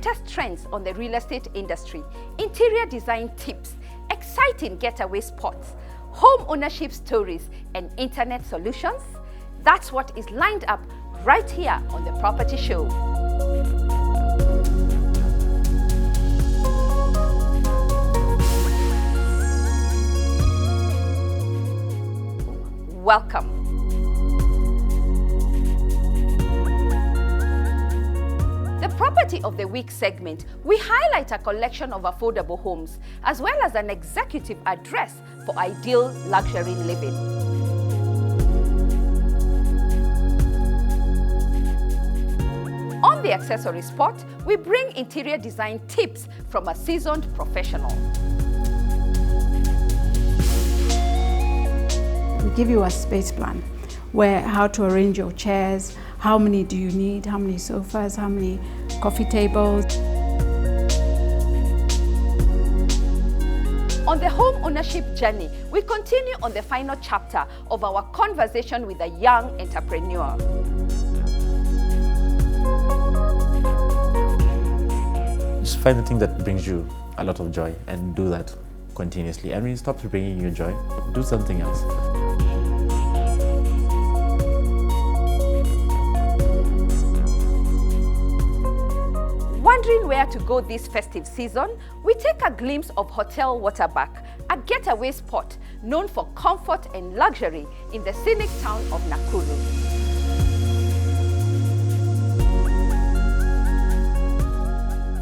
latest trends on the real estate industry, interior design tips, exciting getaway spots, home ownership stories, and internet solutions? That's what is lined up right here on The Property Show. Welcome. The Property of the Week segment, we highlight a collection of affordable homes as well as an executive address for ideal luxury living. On the accessory spot, we bring interior design tips from a seasoned professional. We give you a space plan where how to arrange your chairs, how many do you need, how many sofas, how many coffee tables. On the home ownership journey, we continue on the final chapter of our conversation with a young entrepreneur. Just find the thing that brings you a lot of joy and do that continuously. And when it stops bringing you joy, do something else. Wondering where to go this festive season? We take a glimpse of Hotel Waterback, a getaway spot known for comfort and luxury in the scenic town of Nakuru.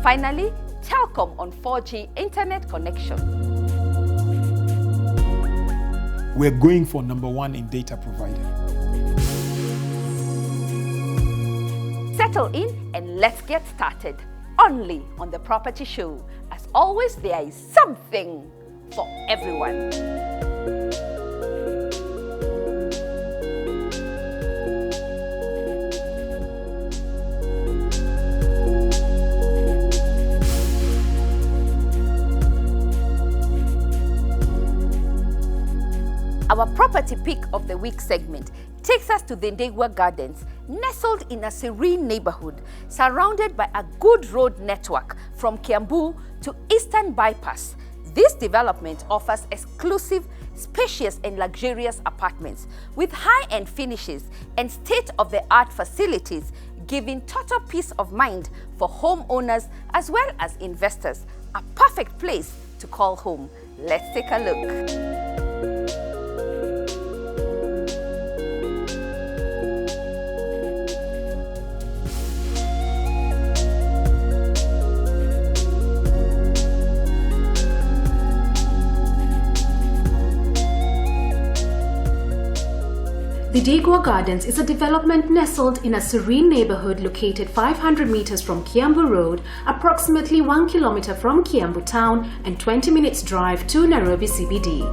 Finally, Telecom on 4G internet connection. We're going for #1 in data provider. Settle in and let's get started. Only on The Property Show. As always, there is something for everyone. Our Property Pick of the Week segment takes us to the Ndegwa Gardens, nestled in a serene neighborhood, surrounded by a good road network from Kiambu to Eastern Bypass. This development offers exclusive, spacious and luxurious apartments with high-end finishes and state-of-the-art facilities, giving total peace of mind for homeowners as well as investors. A perfect place to call home. Let's take a look. The Ndegwa Gardens is a development nestled in a serene neighborhood located 500 meters from Kiambu Road, approximately 1 kilometer from Kiambu town and 20 minutes drive to Nairobi CBD.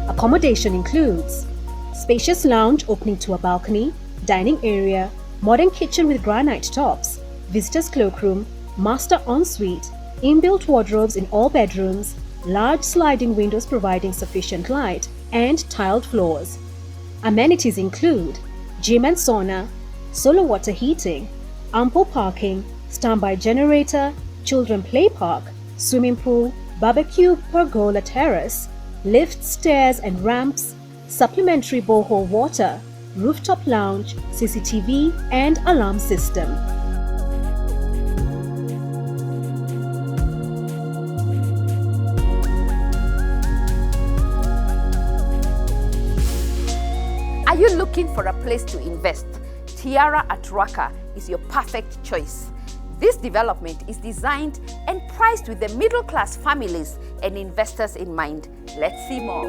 Accommodation includes spacious lounge opening to a balcony, dining area, modern kitchen with granite tops, visitor's cloakroom, master ensuite, inbuilt wardrobes in all bedrooms, large sliding windows providing sufficient light, and tiled floors. Amenities include gym and sauna, solar water heating, ample parking, standby generator, children play park, swimming pool, barbecue pergola terrace, lift, stairs and ramps, supplementary borehole water, rooftop lounge, CCTV and alarm system. Are you looking for a place to invest? Tiara at Rwaka is your perfect choice. This development is designed and priced with the middle-class families and investors in mind. Let's see more.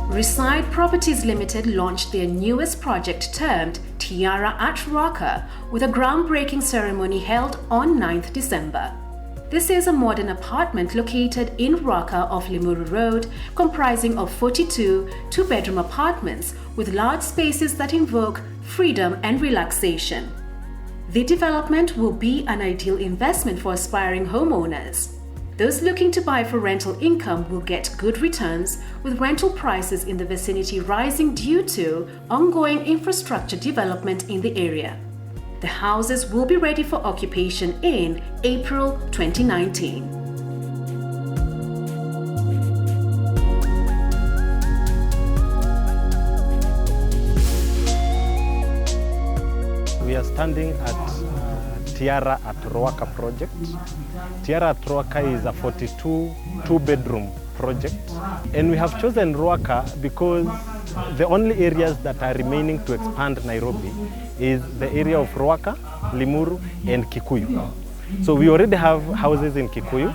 Reside Properties Limited launched their newest project termed Tiara at Rwaka with a groundbreaking ceremony held on 9th December. This is a modern apartment located in Ruaka off Limuru Road, comprising of 42 two-bedroom apartments with large spaces that invoke freedom and relaxation. The development will be an ideal investment for aspiring homeowners. Those looking to buy for rental income will get good returns, with rental prices in the vicinity rising due to ongoing infrastructure development in the area. The houses will be ready for occupation in April 2019. We are standing at Tiara at Ruaka project. Tiara at Ruaka is a 42 two-bedroom project, and we have chosen Ruaka because the only areas that are remaining to expand Nairobi is the area of Ruaka, Limuru and Kikuyu. So we already have houses in Kikuyu,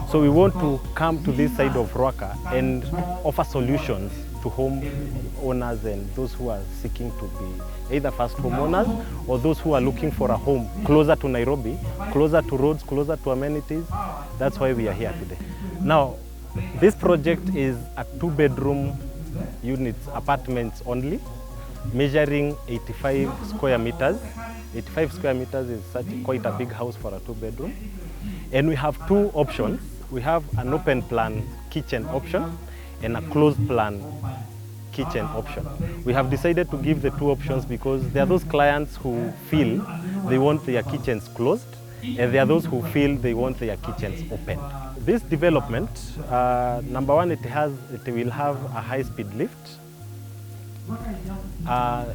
so we want to come to this side of Ruaka and offer solutions to home owners and those who are seeking to be either first homeowners or those who are looking for a home closer to Nairobi, closer to roads, closer to amenities. That's why we are here today. Now, this project is a two-bedroom units, apartments only, measuring 85 square meters. 85 square meters is quite a big house for a two-bedroom. And we have two options. We have an open plan kitchen option and a closed plan kitchen option. We have decided to give the two options because there are those clients who feel they want their kitchens closed, and there are those who feel they want their kitchens open. This development, number one, it will have a high-speed lift.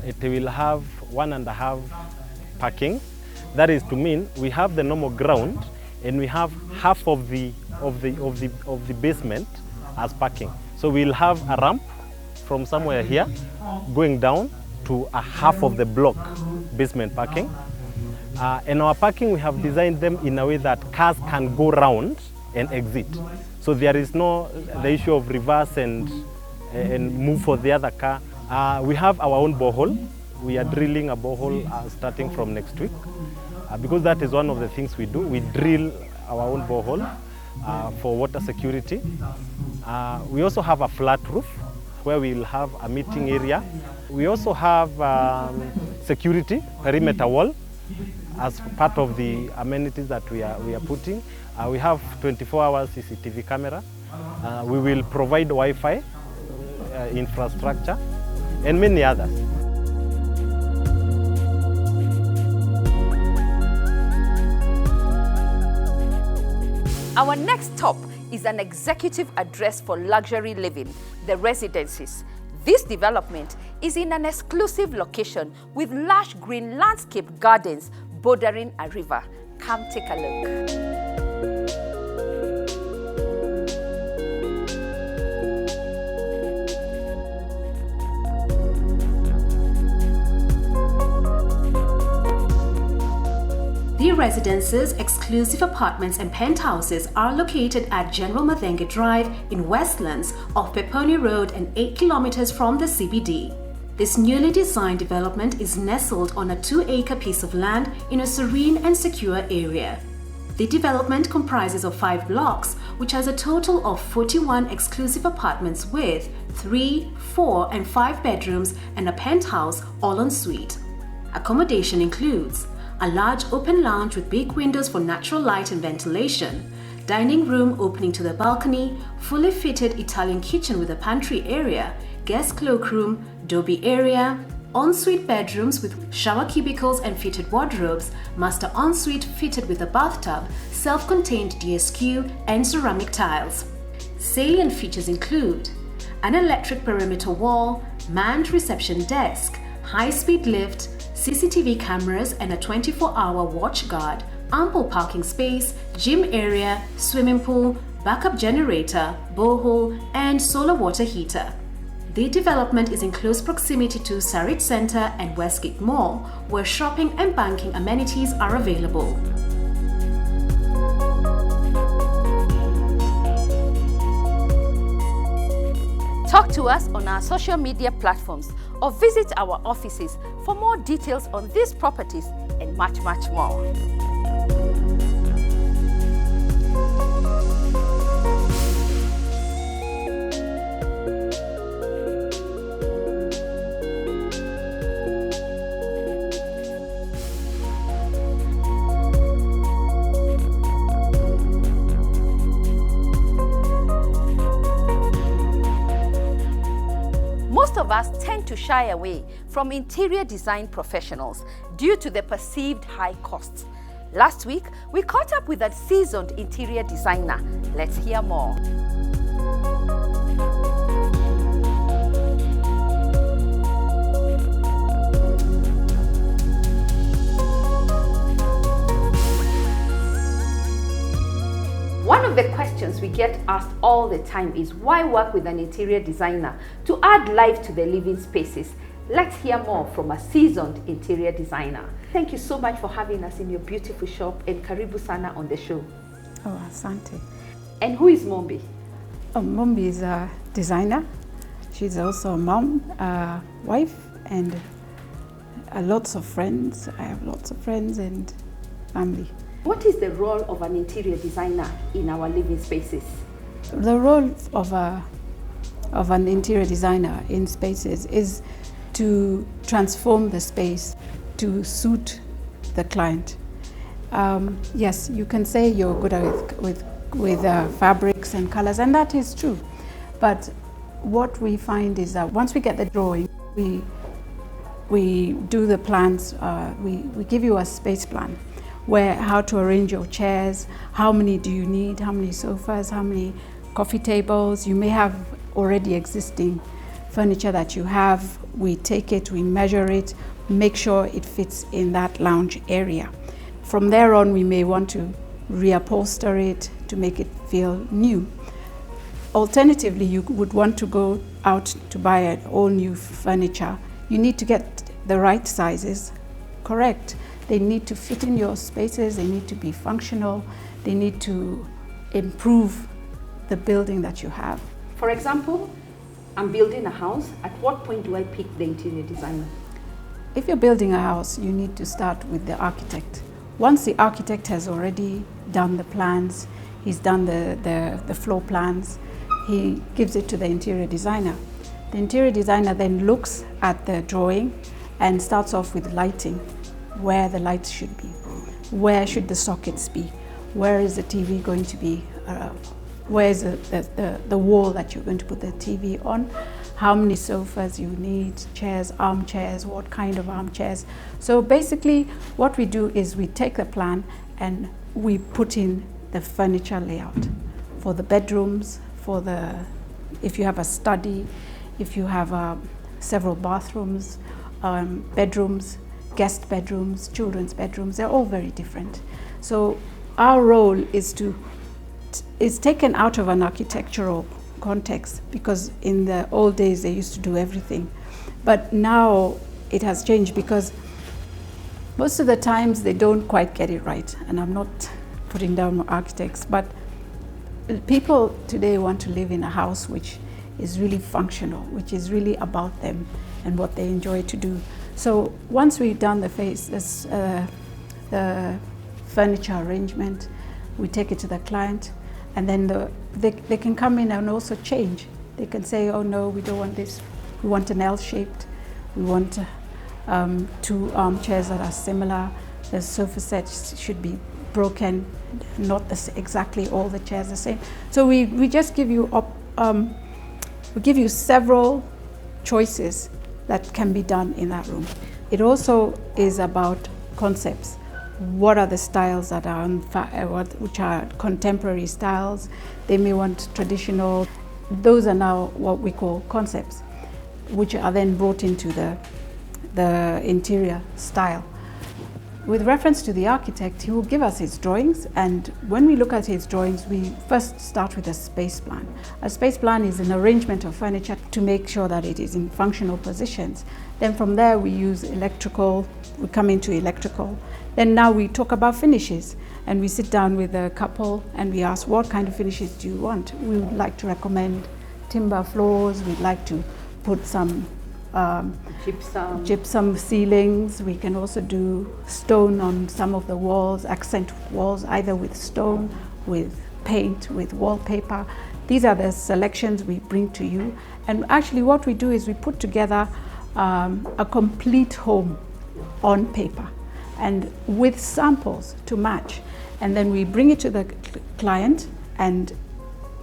It will have 1.5 parking. That is to mean we have the normal ground and we have half of the basement as parking. So we'll have a ramp from somewhere here going down to a half of the block basement parking. And our parking, we have designed them in a way that cars can go round and exit. So there is no the issue of reverse and move for the other car. We have our own borehole. We are drilling a borehole starting from next week because that is one of the things we do. We drill our own borehole for water security. We also have a flat roof where we will have a meeting area. We also have security perimeter wall as part of the amenities that we are putting. We have 24-hour CCTV camera. We will provide Wi-Fi infrastructure and many others. Our next stop is an executive address for luxury living, the Residencies. This development is in an exclusive location with lush green landscape gardens bordering a river. Come take a look. The Residences, exclusive apartments and penthouses are located at General Merengue Drive in Westlands off Peponi Road and 8 kilometers from the CBD. This newly designed development is nestled on a 2-acre piece of land in a serene and secure area. The development comprises of 5 blocks, which has a total of 41 exclusive apartments with 3, 4 and 5 bedrooms and a penthouse all en suite. Accommodation includes a large open lounge with big windows for natural light and ventilation, dining room opening to the balcony, fully fitted Italian kitchen with a pantry area, guest cloakroom, Dobby area, ensuite bedrooms with shower cubicles and fitted wardrobes, master ensuite fitted with a bathtub, self-contained DSQ and ceramic tiles. Salient features include an electric perimeter wall, manned reception desk, high-speed lift, CCTV cameras and a 24-hour watch guard, ample parking space, gym area, swimming pool, backup generator, borehole, and solar water heater. The development is in close proximity to Sarit Center and Westgate Mall, where shopping and banking amenities are available. Talk to us on our social media platforms or visit our offices for more details on these properties and much, much more. of us tend to shy away from interior design professionals due to the perceived high costs. Last week, we caught up with a seasoned interior designer. Let's hear more. One of the questions we get asked all the time is why work with an interior designer to add life to the living spaces? Let's hear more from a seasoned interior designer. Thank you so much for having us in your beautiful shop, and karibu sana on the show. Oh, asante. And who is Mombi? Oh, Mombi is a designer. She's also a mom, a wife, and lots of friends. I have lots of friends and family. What is the role of an interior designer in our living spaces? The role of an interior designer in spaces is to transform the space to suit the client. Yes, you can say you're good with fabrics and colors, and that is true. But what we find is that once we get the drawing, we do the plans. We give you a space plan, where how to arrange your chairs, how many do you need, how many sofas, how many coffee tables. You may have already existing furniture that you have. We take it, we measure it, make sure it fits in that lounge area. From there on, we may want to reupholster it to make it feel new. Alternatively, you would want to go out to buy an all new furniture. You need to get the right sizes correct. They need to fit in your spaces, they need to be functional, they need to improve the building that you have. For example, I'm building a house. At what point do I pick the interior designer? If you're building a house, you need to start with the architect. Once the architect has already done the plans, he's done the floor plans, he gives it to the interior designer. The interior designer then looks at the drawing and starts off with lighting. Where the lights should be, where should the sockets be, where is the TV going to be, where is the wall that you're going to put the TV on, how many sofas you need, chairs, armchairs, what kind of armchairs. So basically what we do is we take the plan and we put in the furniture layout for the bedrooms, if you have a study, if you have several bathrooms, bedrooms, guest bedrooms, children's bedrooms, they're all very different. So our role is taken out of an architectural context, because in the old days they used to do everything. But now it has changed, because most of the times they don't quite get it right. And I'm not putting down architects, but people today want to live in a house which is really functional, which is really about them and what they enjoy to do. So once we've done the furniture arrangement, we take it to the client, and then they can come in and also change. They can say, oh no, we don't want this, we want an L-shaped, we want 2 armchairs that are similar, the sofa sets should be broken, not exactly all the chairs the same. So we just give you, we give you several choices that can be done in that room. It also is about concepts. What are the styles that are which are contemporary styles? They may want traditional. Those are now what we call concepts, which are then brought into the interior style. With reference to the architect, he will give us his drawings, and when we look at his drawings, we first start with a space plan. A space plan is an arrangement of furniture to make sure that it is in functional positions. Then from there we use electrical, we come into electrical. Then now we talk about finishes, and we sit down with a couple and we ask, what kind of finishes do you want? We would like to recommend timber floors, we'd like to put some gypsum ceilings. We can also do stone on some of the walls, accent walls, either with stone, with paint, with wallpaper. These are the selections we bring to you. And actually what we do is we put together a complete home on paper and with samples to match. And then we bring it to the client and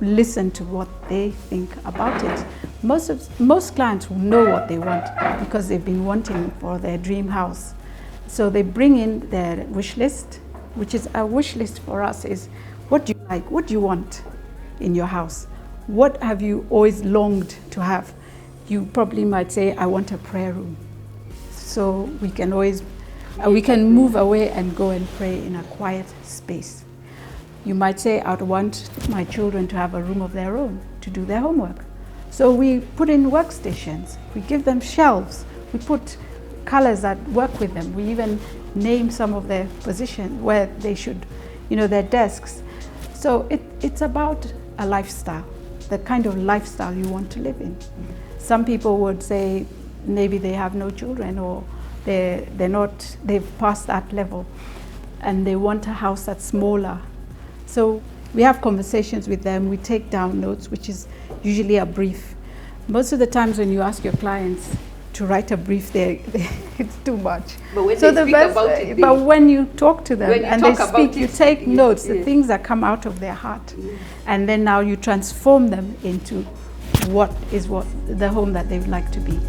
listen to what they think about it. Most clients will know what they want because they've been wanting for their dream house. So they bring in their wish list, which is a wish list for us is what do you like, what do you want in your house? What have you always longed to have? You probably might say, I want a prayer room. So we can always, we can move away and go and pray in a quiet space. You might say, I want my children to have a room of their own to do their homework. So we put in workstations, we give them shelves, we put colors that work with them. We even name some of their positions where they should, their desks. So it's about a lifestyle, the kind of lifestyle you want to live in. Some people would say maybe they have no children or they've passed that level and they want a house that's smaller. So we have conversations with them, we take down notes, which is usually a brief. Most of the times when you ask your clients to write a brief, it's too much. But when they speak about it, but when you talk to them and they speak, you take notes, yes. the things that come out of their heart. And then now you transform them into what the home that they would like to be.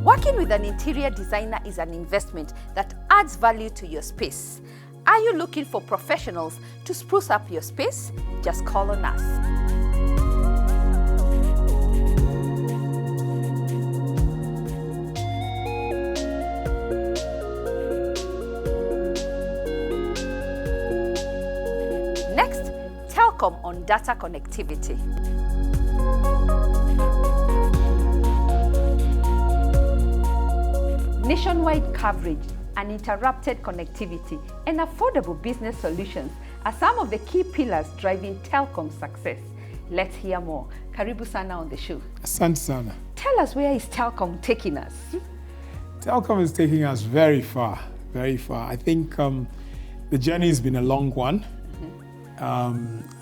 Working with an interior designer is an investment that adds value to your space. Are you looking for professionals to spruce up your space? Just call on us. Next, Telecom on data connectivity. Nationwide coverage, uninterrupted connectivity, and affordable business solutions are some of the key pillars driving Telecom's success. Let's hear more. Karibu sana on the show. Asante sana. Tell us, where is Telecom taking us? Telecom is taking us very far, very far. I think the journey has been a long one.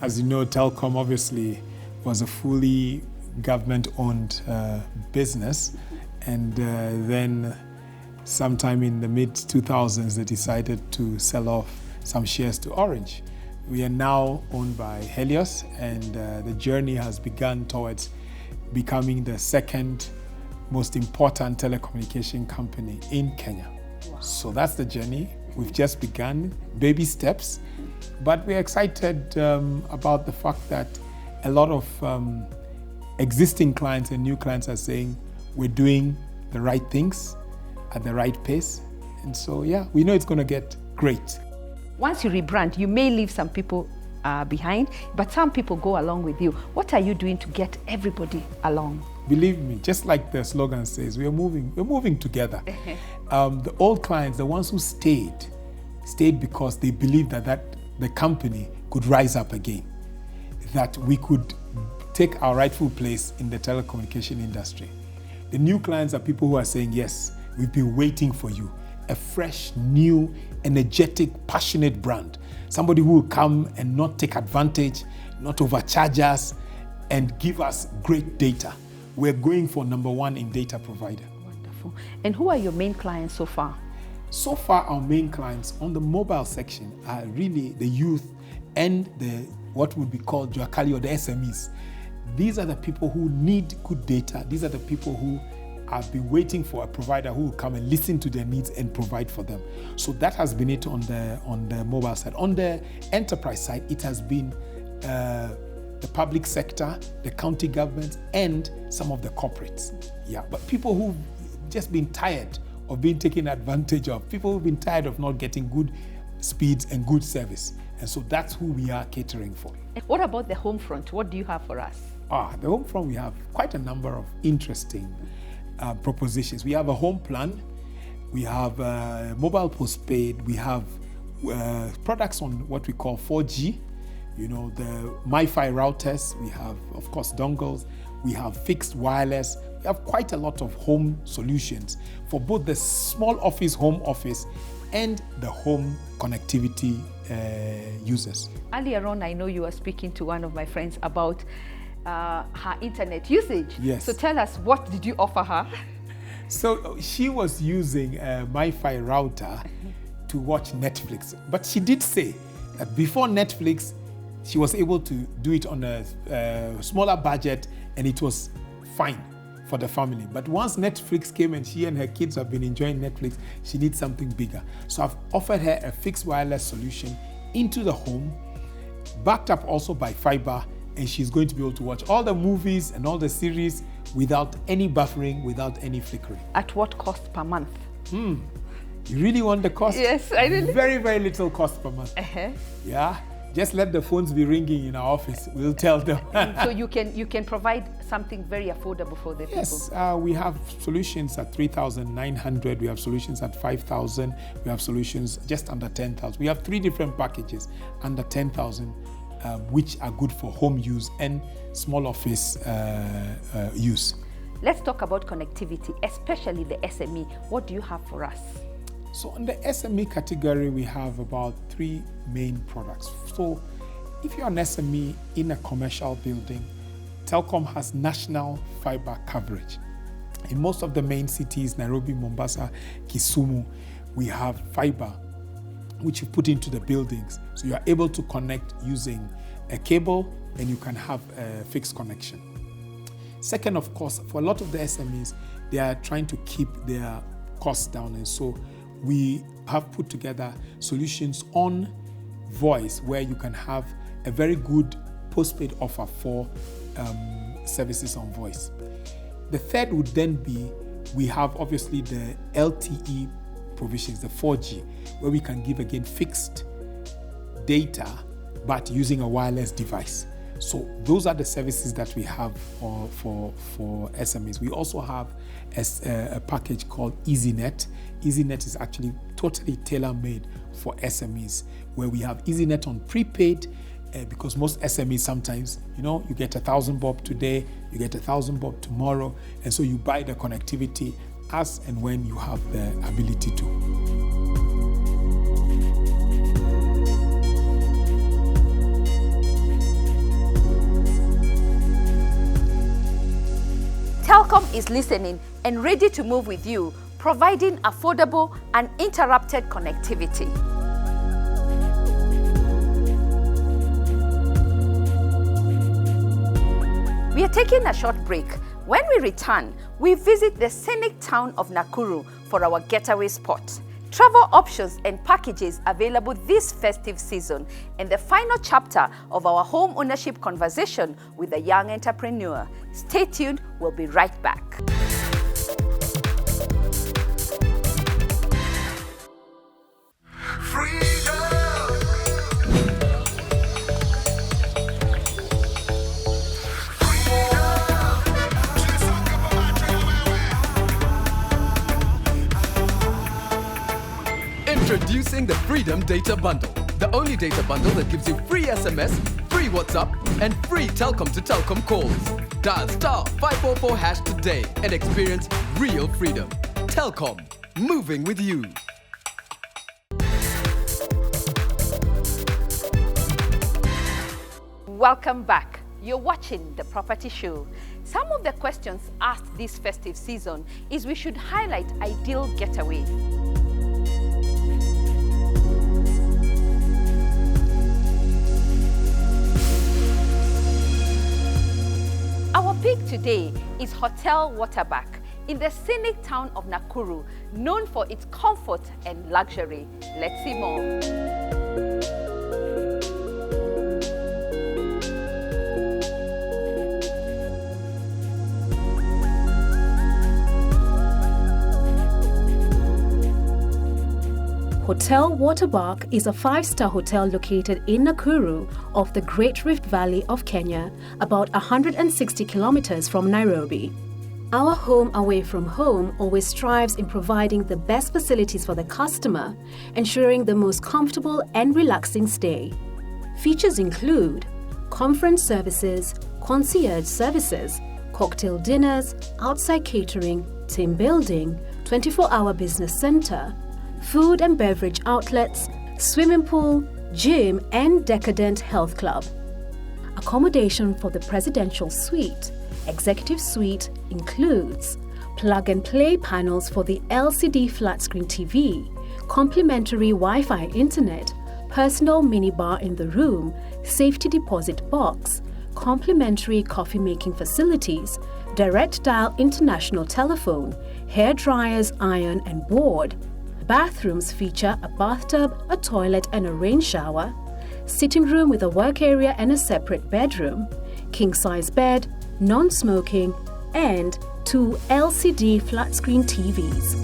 As you know, Telecom obviously was a fully government-owned business, and then sometime in the mid-2000s, they decided to sell off some shares to Orange. We are now owned by Helios, and the journey has begun towards becoming the second most important telecommunication company in Kenya. Wow. So that's the journey. We've just begun, baby steps, but we're excited about the fact that a lot of existing clients and new clients are saying we're doing the right things at the right pace. And so, yeah, we know it's going to get great. Once you rebrand, you may leave some people behind, but some people go along with you. What are you doing to get everybody along? Believe me, just like the slogan says, we're moving together. The old clients, the ones who stayed because they believed that the company could rise up again, that we could take our rightful place in the telecommunication industry. The new clients are people who are saying, yes, we've been waiting for you. A fresh, new, energetic, passionate brand. Somebody who will come and not take advantage, not overcharge us, and give us great data. We're going for #1 in data provider. Wonderful. And who are your main clients so far? So far, our main clients on the mobile section are really the youth and what would be called Joakali or the SMEs. These are the people who need good data. These are the people who have been waiting for a provider who will come and listen to their needs and provide for them. So that has been it on the mobile side. On the enterprise side, it has been the public sector, the county governments, and some of the corporates. Yeah, but people who've just been tired of being taken advantage of, people who've been tired of not getting good speeds and good service. And so that's who we are catering for. What about the home front? What do you have for us? The home front, we have quite a number of interesting propositions. We have a home plan, we have mobile postpaid, we have products on what we call 4G, the MiFi routers, we have, of course, dongles, we have fixed wireless. We have quite a lot of home solutions for both the small office, home office, and the home connectivity users. Earlier on, I know you were speaking to one of my friends about her internet usage. Yes. So tell us, what did you offer her? So she was using a MiFi router to watch Netflix. But she did say that before Netflix, she was able to do it on a smaller budget and it was fine for the family. But once Netflix came and she and her kids have been enjoying Netflix, she needs something bigger. So I've offered her a fixed wireless solution into the home, backed up also by fiber, and she's going to be able to watch all the movies and all the series without any buffering, without any flickering. At what cost per month? You really want the cost? Yes, I really. Very, very little cost per month. Yeah. Just let the phones be ringing in our office. We'll tell them. So you can provide something very affordable for the people. Yes, we have solutions at 3,900. We have solutions at 5,000. We have solutions just under 10,000. We have 3 different packages under 10,000, which are good for home use and small office use. Let's talk about connectivity, especially the SME. What do you have for us? So in the SME category, we have about 3 main products. So if you're an SME in a commercial building, Telecom has national fiber coverage. In most of the main cities, Nairobi, Mombasa, Kisumu, we have fiber which you put into the buildings. So you are able to connect using a cable and you can have a fixed connection. Second, of course, for a lot of the SMEs, they are trying to keep their costs down, and so we have put together solutions on voice where you can have a very good postpaid offer for services on voice. The third would then be, we have obviously the LTE provisions, the 4G, where we can give again fixed data but using a wireless device. So those are the services that we have for SMEs. We also have a package called EasyNet. EasyNet is actually totally tailor-made for SMEs, where we have EasyNet on prepaid, because most SMEs sometimes, you get 1,000 bob today, you get 1,000 bob tomorrow, and so you buy the connectivity as and when you have the ability to. Telecom is listening and ready to move with you, providing affordable and uninterrupted connectivity. We are taking a short break. When we return, we visit the scenic town of Nakuru for our getaway spot. Travel options and packages available this festive season, and the final chapter of our home ownership conversation with a young entrepreneur. Stay tuned, we'll be right back. Introducing the Freedom Data Bundle, the only data bundle that gives you free SMS, free WhatsApp, and free Telecom to Telecom calls. Dial *544# today and experience real freedom. Telecom, moving with you. Welcome back. You're watching The Property Show. Some of the questions asked this festive season is we should highlight ideal getaways. Our pick today is Hotel Waterback in the scenic town of Nakuru, known for its comfort and luxury. Let's see more. Hotel Waterback is a 5-star hotel located in Nakuru of the Great Rift Valley of Kenya, about 160 kilometers from Nairobi. Our home away from home always strives in providing the best facilities for the customer, ensuring the most comfortable and relaxing stay. Features include conference services, concierge services, cocktail dinners, outside catering, team building, 24-hour business center, food and beverage outlets, swimming pool, gym, and decadent health club. Accommodation for the presidential suite, executive suite includes plug-and-play panels for the LCD flat-screen TV, complimentary Wi-Fi internet, personal minibar in the room, safety deposit box, complimentary coffee-making facilities, direct dial international telephone, hair dryers, iron and board. Bathrooms feature a bathtub, a toilet and a rain shower, sitting room with a work area and a separate bedroom, king-size bed, non-smoking, and 2 LCD flat-screen TVs.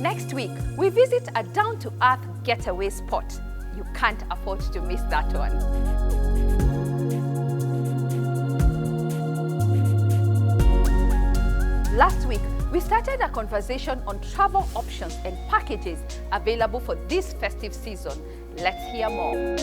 Next week, we visit a down-to-earth getaway spot. You can't afford to miss that one. Last week, we started a conversation on travel options and packages available for this festive season. Let's hear more.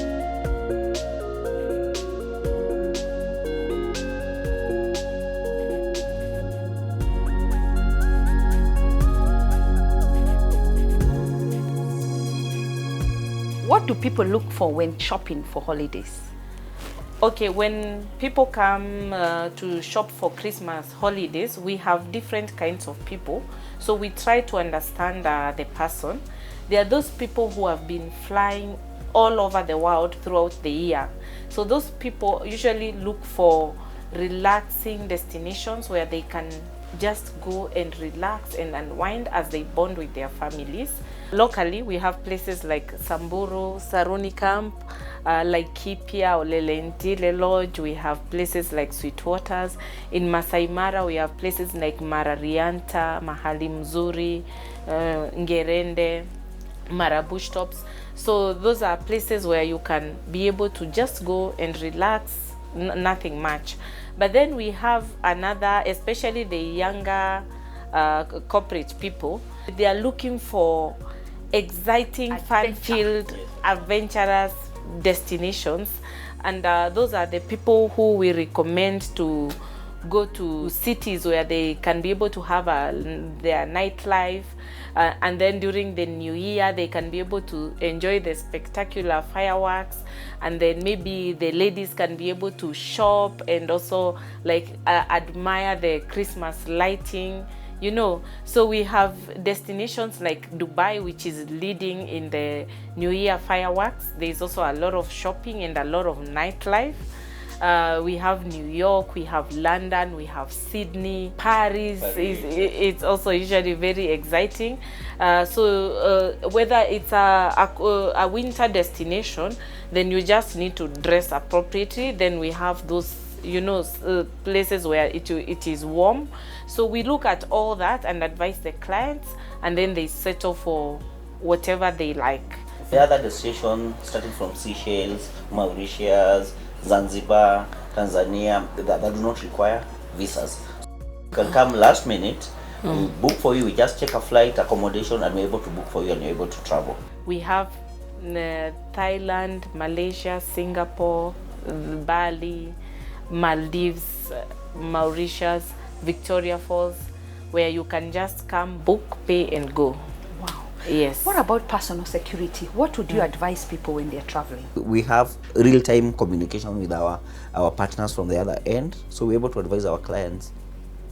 What do people look for when shopping for holidays? Okay, when people come to shop for Christmas holidays, we have different kinds of people. So we try to understand the person. There are those people who have been flying all over the world throughout the year. So those people usually look for relaxing destinations where they can just go and relax and unwind as they bond with their families. Locally, we have places like Samburu, Saruni Camp, Laikipia or Lelentile Lodge. We have places like Sweetwaters. In Masai Mara, we have places like Mararianta, Mahali Mzuri, Ngerende, Marabush Tops. So those are places where you can be able to just go and relax, nothing much. But then we have another, especially the younger corporate people, they are looking for exciting, fun-filled, adventurous destinations. And those are the people who we recommend to go to cities where they can be able to have their nightlife. And then during the New Year, they can be able to enjoy the spectacular fireworks. And then maybe the ladies can be able to shop and also like admire the Christmas lighting, you know. So we have destinations like Dubai, which is leading in the New Year fireworks. There's also a lot of shopping and a lot of nightlife. We have New York, we have London, we have Sydney, Paris. It's also usually very exciting. So whether it's a winter destination, then you just need to dress appropriately. Then we have those, you know, places where it is warm. So we look at all that and advise the clients, and then they settle for whatever they like. The other destinations, starting from Seychelles, Mauritius, Zanzibar, Tanzania, that do not require visas. You can come last minute, we book for you, we just check a flight, accommodation, and we're able to book for you and you're able to travel. We have Thailand, Malaysia, Singapore, Bali, Maldives, Mauritius, Victoria Falls, where you can just come, book, pay, and go. Wow. Yes. What about personal security? What would you advise people when they're traveling? We have real-time communication with our partners from the other end, so we're able to advise our clients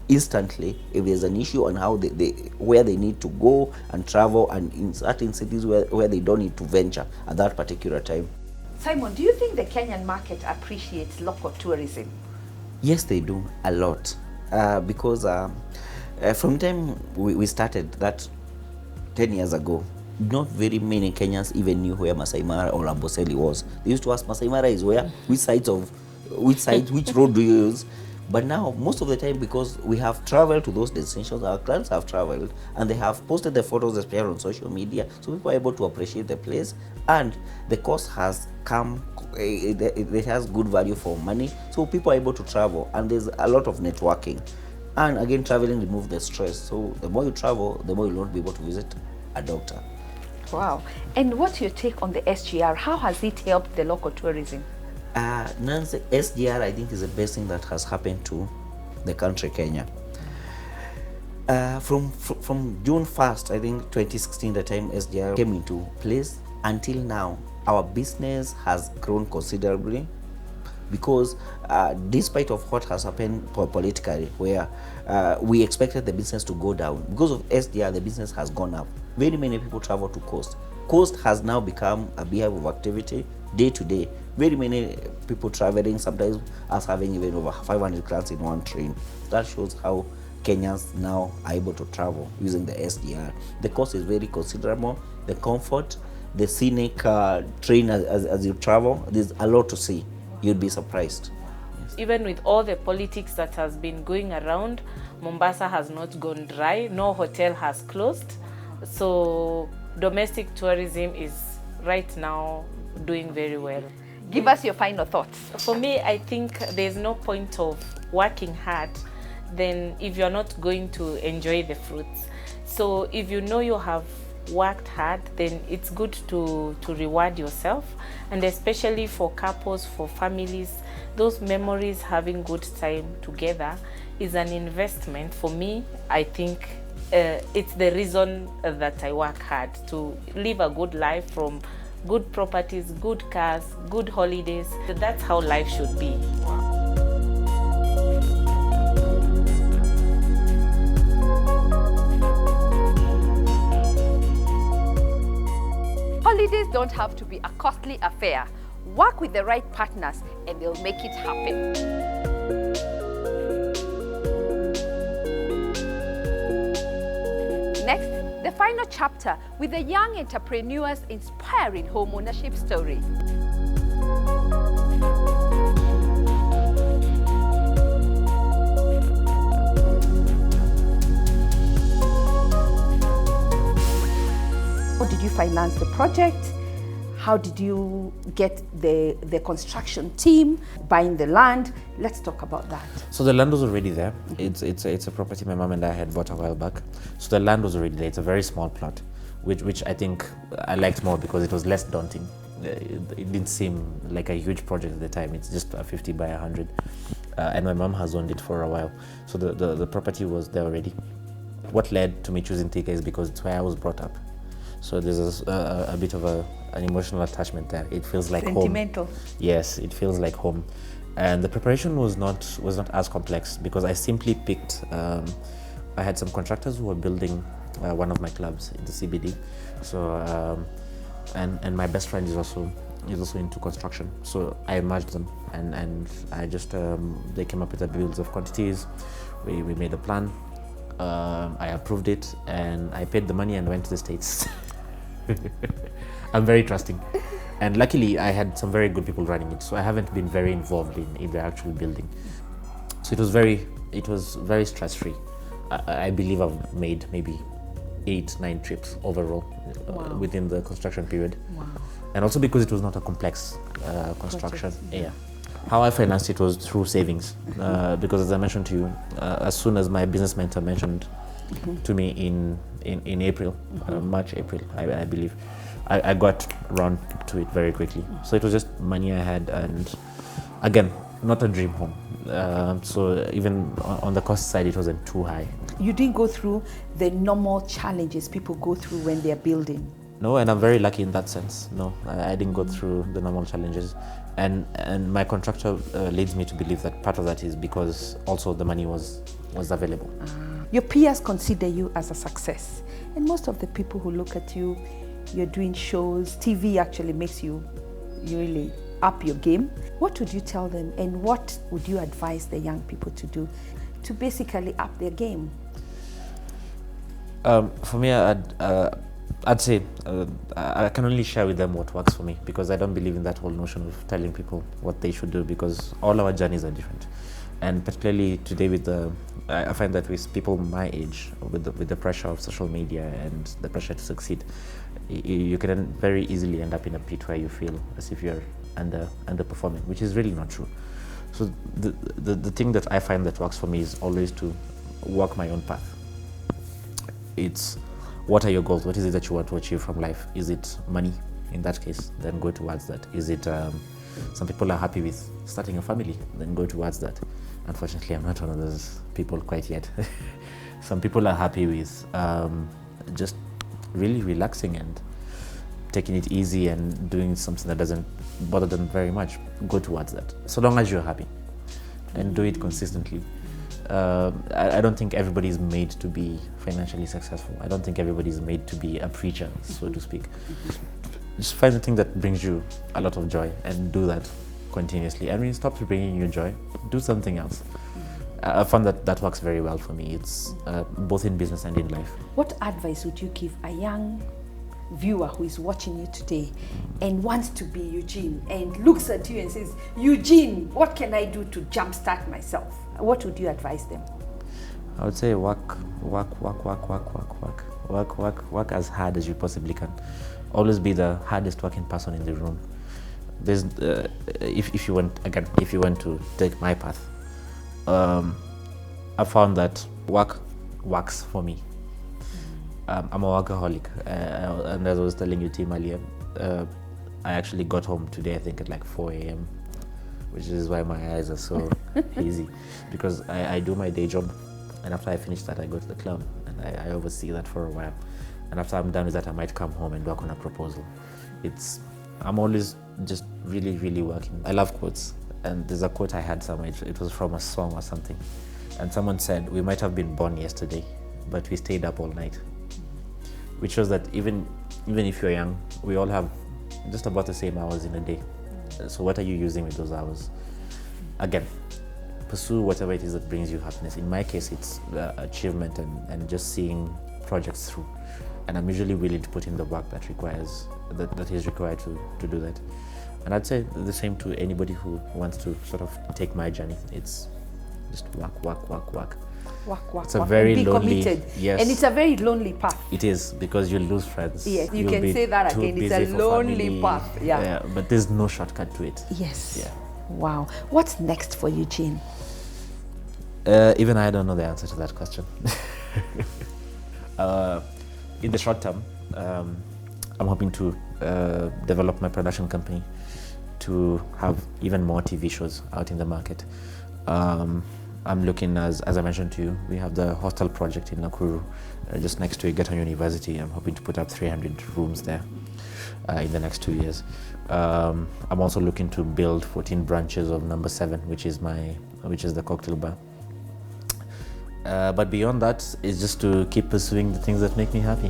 instantly if there's an issue on how where they need to go and travel, and in certain cities where they don't need to venture at that particular time. Simon, do you think the Kenyan market appreciates local tourism? Yes, they do, a lot. Because from the time we started that 10 years ago, not very many Kenyans even knew where Masai Mara or Amboseli was. They used to ask, Masai Mara is where? Which road do you use? But now, most of the time, because we have traveled to those destinations, our clients have traveled and they have posted the photos, especially on social media, so people are able to appreciate the place, and the cost has come, it has good value for money, so people are able to travel, and there's a lot of networking. And again, traveling removes the stress, so the more you travel, the more you'll not be able to visit a doctor. Wow. And what's your take on the SGR? How has it helped the local tourism? Nancy, SGR I think is the best thing that has happened to the country Kenya. From June 1st, I think 2016, the time SGR came into place, until now, our business has grown considerably, because despite of what has happened politically, where we expected the business to go down, because of SDR, the business has gone up. Very many people travel to Coast. Coast has now become a beehive of activity day to day. Very many people traveling, sometimes us having even over 500 clients in one train. That shows how Kenyans now are able to travel using the SDR. The cost is very considerable. The comfort, the scenic train as you travel, there's a lot to see. You'd be surprised. Yes. Even with all the politics that has been going around, Mombasa has not gone dry. No hotel has closed. So domestic tourism is right now doing very well. Give us your final thoughts. For me, I think there's no point of working hard then if you're not going to enjoy the fruits. So if you know you have worked hard, then it's good to reward yourself, and especially for couples, for families, those memories, having good time together is an investment. For me, I think it's the reason that I work hard, to live a good life, from good properties, good cars, good holidays. That's how life should be. Holidays don't have to be a costly affair. Work with the right partners and they'll make it happen. Next, the final chapter with the young entrepreneur's inspiring home ownership story. How did you finance the project? How did you get the construction team, buying the land? Let's talk about that. So the land was already there. It's a property my mom and I had bought a while back. So the land was already there. It's a very small plot, which I think I liked more because it was less daunting. It didn't seem like a huge project at the time. It's just a 50 by 100. And my mom has owned it for a while. So the property was there already. What led to me choosing Thika is because it's where I was brought up. So there's a bit of an emotional attachment there. It feels like sentimental. Home. Yes, it feels like home. And the preparation was not as complex because I simply picked. I had some contractors who were building one of my clubs in the CBD. So and my best friend is also into construction. So I merged them and I just they came up with the bills of quantities. We made a plan. I approved it and I paid the money and went to the States. I'm very trusting, and luckily I had some very good people running it, so I haven't been very involved in the actual building. So it was very stress-free. I believe I've made maybe 8-9 trips overall within the construction period. Wow. And also because it was not a complex construction. Yeah. How I financed it was through savings, because as I mentioned to you, as soon as my business mentor mentioned to me in April, March, April, I believe, I got round to it very quickly. So it was just money I had, and again, not a dream home. So even on the cost side, it wasn't too high. You didn't go through the normal challenges people go through when they're building. No, and I'm very lucky in that sense. No, I didn't go through the normal challenges. And my contractor leads me to believe that part of that is because also the money was available. Your peers consider you as a success. And most of the people who look at you, you're doing shows, TV actually makes you really up your game. What would you tell them, and what would you advise the young people to do to basically up their game? For me, I'd say I can only share with them what works for me, because I don't believe in that whole notion of telling people what they should do, because all our journeys are different. And particularly today I find that with people my age, with the pressure of social media and the pressure to succeed, you can very easily end up in a pit where you feel as if you're underperforming, which is really not true. So the thing that I find that works for me is always to walk my own path. It's what are your goals? What is it that you want to achieve from life? Is it money? In that case, then go towards that. Is it some people are happy with starting a family? Then go towards that. Unfortunately, I'm not one of those people quite yet. Some people are happy with just really relaxing and taking it easy and doing something that doesn't bother them very much. Go towards that, so long as you're happy, and do it consistently. I don't think everybody is made to be financially successful. I don't think everybody is made to be a preacher, so to speak. Just find the thing that brings you a lot of joy and do that continuously. And when it stops bringing you joy, do something else. I found that works very well for me. It's both in business and in life. What advice would you give a young viewer who is watching you today and wants to be Eugene and looks at you and says, Eugene, what can I do to jumpstart myself? What would you advise them? I would say work as hard as you possibly can. Always be the hardest working person in the room. There's if you want to take my path, I found that work works for me. I'm a workaholic, and as I was telling you, Tim, earlier, I actually got home today, I think at like 4 a.m., which is why my eyes are so hazy, because I do my day job, and after I finish that, I go to the club, and I oversee that for a while. And after I'm done with that, I might come home and work on a proposal. I'm always just really, really working. I love quotes, and there's a quote I had somewhere, it was from a song or something, and someone said, "We might have been born yesterday, but we stayed up all night," which shows that even if you're young, we all have just about the same hours in a day. So what are you using with those hours? Again, pursue whatever it is that brings you happiness. In my case, it's achievement and just seeing projects through. And I'm usually willing to put in the work that is required to do that. And I'd say the same to anybody who wants to sort of take my journey. It's just work. It's a very be lonely, committed. yes. And it's a very lonely path. It is, because you'll lose friends. Yes, you You'll can be say that too again. It's a busy for lonely family. path. Yeah. But there's no shortcut to it. Yes. Yeah. Wow. What's next for Eugene? Even I don't know the answer to that question. In the short term, I'm hoping to develop my production company to have even more TV shows out in the market. I'm looking, as I mentioned to you, we have the hostel project in Nakuru, just next to Getaways University. I'm hoping to put up 300 rooms there in the next 2 years. I'm also looking to build 14 branches of Number 7, which is the cocktail bar. But beyond that, it's just to keep pursuing the things that make me happy.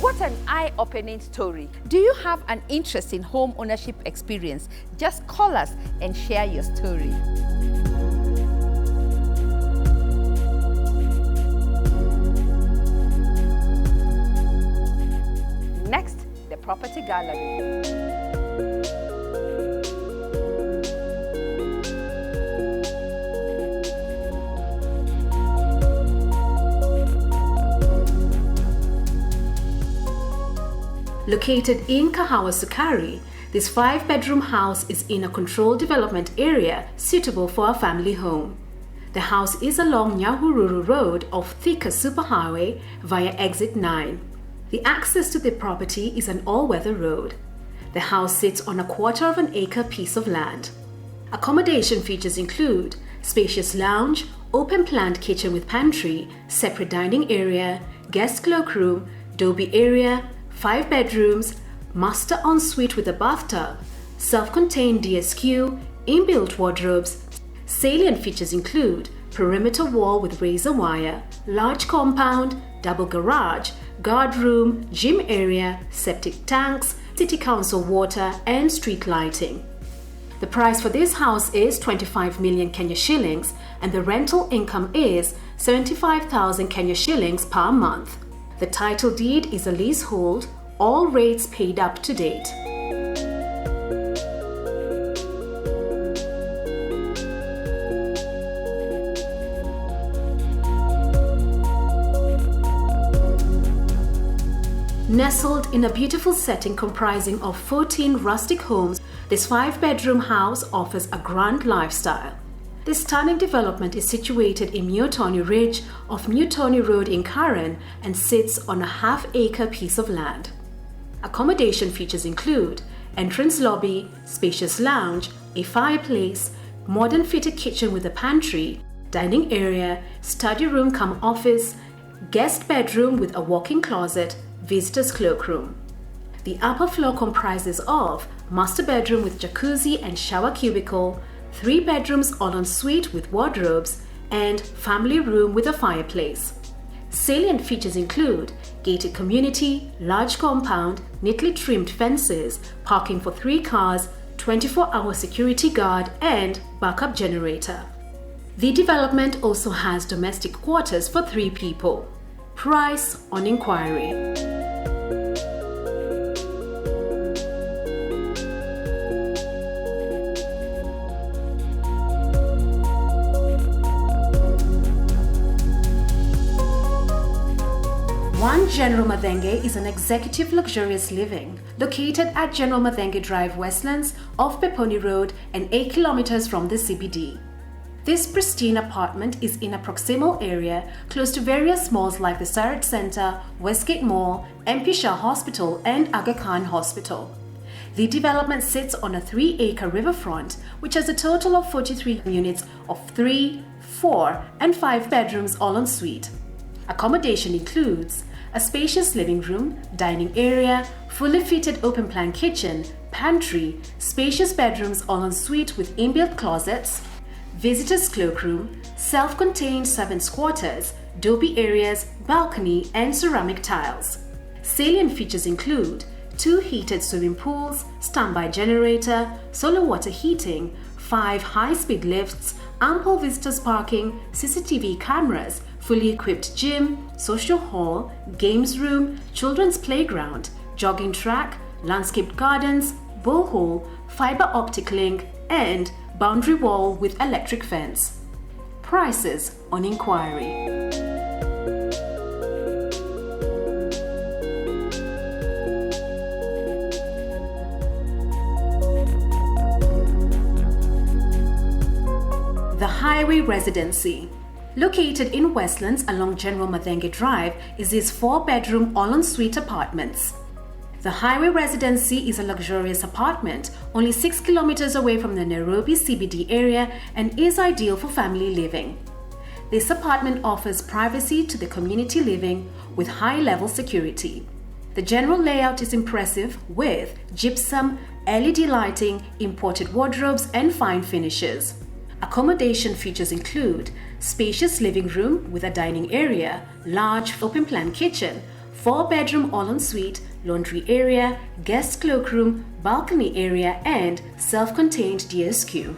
What an eye-opening story. Do you have an interest in home ownership experience? Just call us and share your story. Next, the property gallery. Located in Kahawa Sukari, this 5-bedroom house is in a controlled development area suitable for a family home. The house is along Nyahururu Road off Thika Superhighway via exit 9. The access to the property is an all-weather road. The house sits on a 1/4 acre piece of land. Accommodation features include spacious lounge, open-planned kitchen with pantry, separate dining area, guest cloakroom, Dobie area, 5 bedrooms, master ensuite with a bathtub, self-contained DSQ, inbuilt wardrobes. Salient features include perimeter wall with razor wire, large compound, double garage, guard room, gym area, septic tanks, city council water, and street lighting. The price for this house is 25 million Kenya shillings, and the rental income is 75,000 Kenya shillings per month. The title deed is a leasehold, all rates paid up to date. Nestled in a beautiful setting comprising of 14 rustic homes, this 5-bedroom house offers a grand lifestyle. This stunning development is situated in Mutoni Ridge off Mutoni Road in Karen and sits on a half-acre piece of land. Accommodation features include entrance lobby, spacious lounge, a fireplace, modern fitted kitchen with a pantry, dining area, study room cum office, guest bedroom with a walk-in closet, visitor's cloakroom. The upper floor comprises of master bedroom with jacuzzi and shower cubicle, 3 bedrooms all en suite with wardrobes, and family room with a fireplace. Salient features include gated community, large compound, neatly trimmed fences, parking for 3 cars, 24-hour security guard, and backup generator. The development also has domestic quarters for 3 people. Price on inquiry. One General Merengue is an executive luxurious living located at General Merengue Drive Westlands off Peponi Road and 8 kilometers from the CBD. This pristine apartment is in a proximal area close to various malls like the Sarat Center, Westgate Mall, MP Shah Hospital and Aga Khan Hospital. The development sits on a 3-acre riverfront which has a total of 43 units of 3, 4 and 5 bedrooms all en suite. Accommodation includes a spacious living room, dining area, fully fitted open-plan kitchen, pantry, spacious bedrooms all en suite with inbuilt closets, visitor's cloakroom, self-contained servants' quarters, dopey areas, balcony, and ceramic tiles. Salient features include 2 heated swimming pools, standby generator, solar water heating, 5 high-speed lifts, ample visitors parking, CCTV cameras, fully equipped gym, social hall, games room, children's playground, jogging track, landscaped gardens, borehole, fiber optic link, and boundary wall with electric fence. Prices on inquiry. The Highway Residency. Located in Westlands along General Merengue Drive is these 4-bedroom all-en-suite apartments. The Highway Residency is a luxurious apartment only 6 kilometers away from the Nairobi CBD area and is ideal for family living. This apartment offers privacy to the community living with high-level security. The general layout is impressive with gypsum, LED lighting, imported wardrobes, and fine finishes. Accommodation features include spacious living room with a dining area, large open-plan kitchen, 4-bedroom all-en-suite, laundry area, guest cloakroom, balcony area, and self-contained DSQ.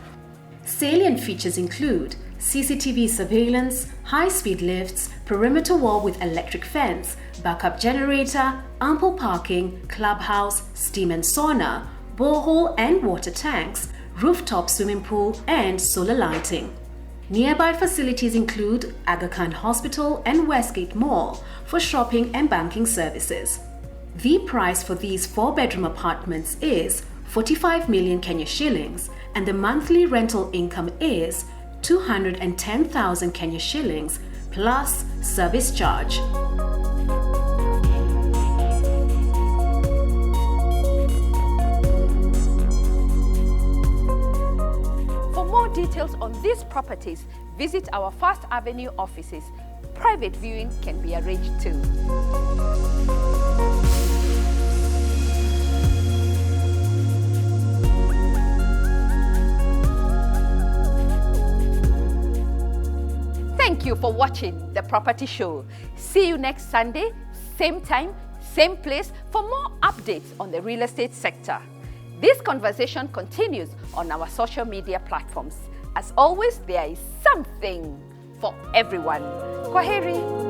Salient features include CCTV surveillance, high-speed lifts, perimeter wall with electric fence, backup generator, ample parking, clubhouse, steam and sauna, borehole and water tanks, rooftop swimming pool, and solar lighting. Nearby facilities include Aga Khan Hospital and Westgate Mall for shopping and banking services. The price for these 4-bedroom apartments is 45 million Kenya shillings and the monthly rental income is 210,000 Kenya shillings plus service charge. For more details on these properties, visit our First Avenue offices. Private viewing can be arranged too. Thank you for watching The Property Show. See you next Sunday, same time, same place for more updates on the real estate sector. This conversation continues on our social media platforms. As always, there is something for everyone. Kwaheri.